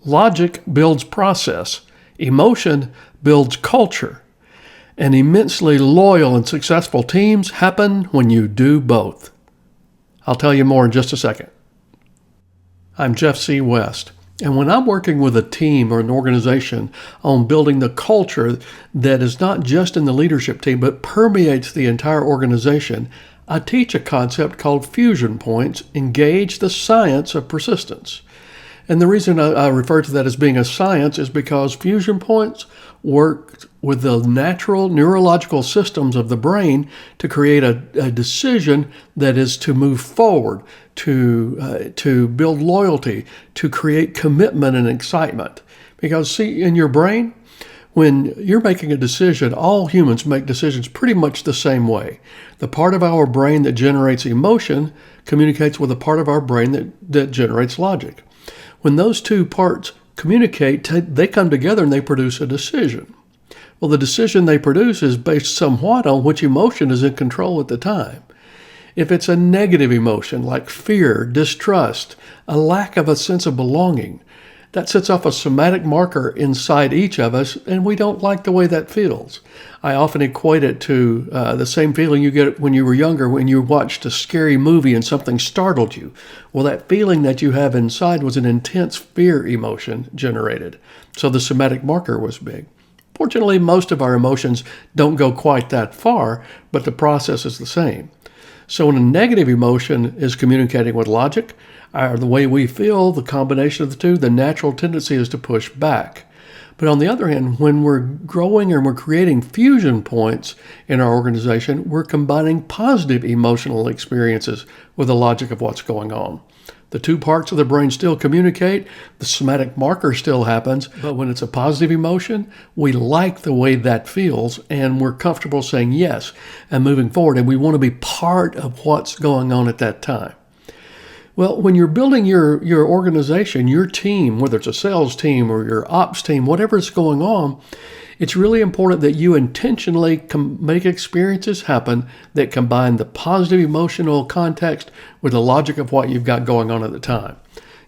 Logic builds process. Emotion builds culture. And immensely loyal and successful teams happen when you do both. I'll tell you more in just a second. I'm Jeff C. West, and when I'm working with a team or an organization on building the culture that is not just in the leadership team but permeates the entire organization, I teach a concept called FusionPoints, engage the science of persistence. And the reason I refer to that as being a science is because FusionPoints work with the natural neurological systems of the brain to create a decision that is to move forward, to build loyalty, to create commitment and excitement. Because see, in your brain, when you're making a decision, all humans make decisions pretty much the same way. The part of our brain that generates emotion communicates with the part of our brain that generates logic. When those two parts communicate, they come together and they produce a decision. Well, the decision they produce is based somewhat on which emotion is in control at the time. If it's a negative emotion like fear, distrust, a lack of a sense of belonging, that sets off a somatic marker inside each of us, and we don't like the way that feels. I often equate it to the same feeling you get when you were younger, when you watched a scary movie and something startled you. Well, that feeling that you have inside was an intense fear emotion generated. So the somatic marker was big. Fortunately, most of our emotions don't go quite that far, but the process is the same. So when a negative emotion is communicating with logic, the way we feel, the combination of the two, the natural tendency is to push back. But on the other hand, when we're growing and we're creating fusion points in our organization, we're combining positive emotional experiences with the logic of what's going on. The two parts of the brain still communicate, the somatic marker still happens, but when it's a positive emotion, we like the way that feels and we're comfortable saying yes and moving forward, and we want to be part of what's going on at that time. Well, when you're building your organization, your team, whether it's a sales team or your ops team, whatever is going on, it's really important that you intentionally make experiences happen that combine the positive emotional context with the logic of what you've got going on at the time.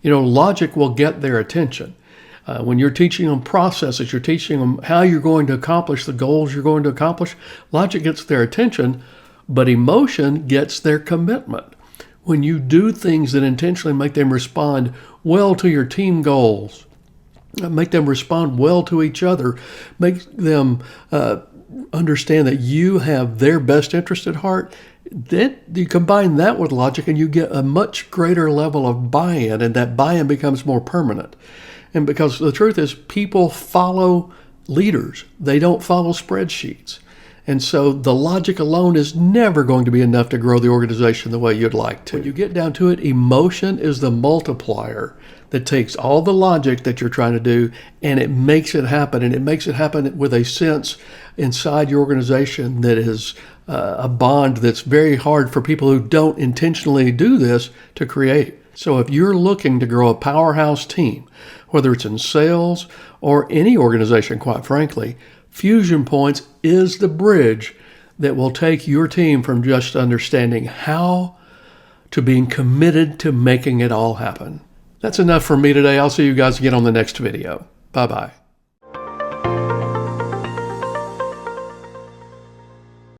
You know, logic will get their attention. When you're teaching them processes, you're teaching them how you're going to accomplish the goals you're going to accomplish, logic gets their attention, but emotion gets their commitment. When you do things that intentionally make them respond well to your team goals, make them respond well to each other, make them understand that you have their best interest at heart, then you combine that with logic and you get a much greater level of buy-in, and that buy-in becomes more permanent. And because the truth is, people follow leaders. They don't follow spreadsheets. And so the logic alone is never going to be enough to grow the organization the way you'd like to. When you get down to it, emotion is the multiplier that takes all the logic that you're trying to do and it makes it happen. And it makes it happen with a sense inside your organization that is a bond that's very hard for people who don't intentionally do this to create. So if you're looking to grow a powerhouse team, whether it's in sales or any organization, quite frankly, FusionPoints is the bridge that will take your team from just understanding how to being committed to making it all happen. That's enough for me today. I'll see you guys again on the next video. Bye-bye.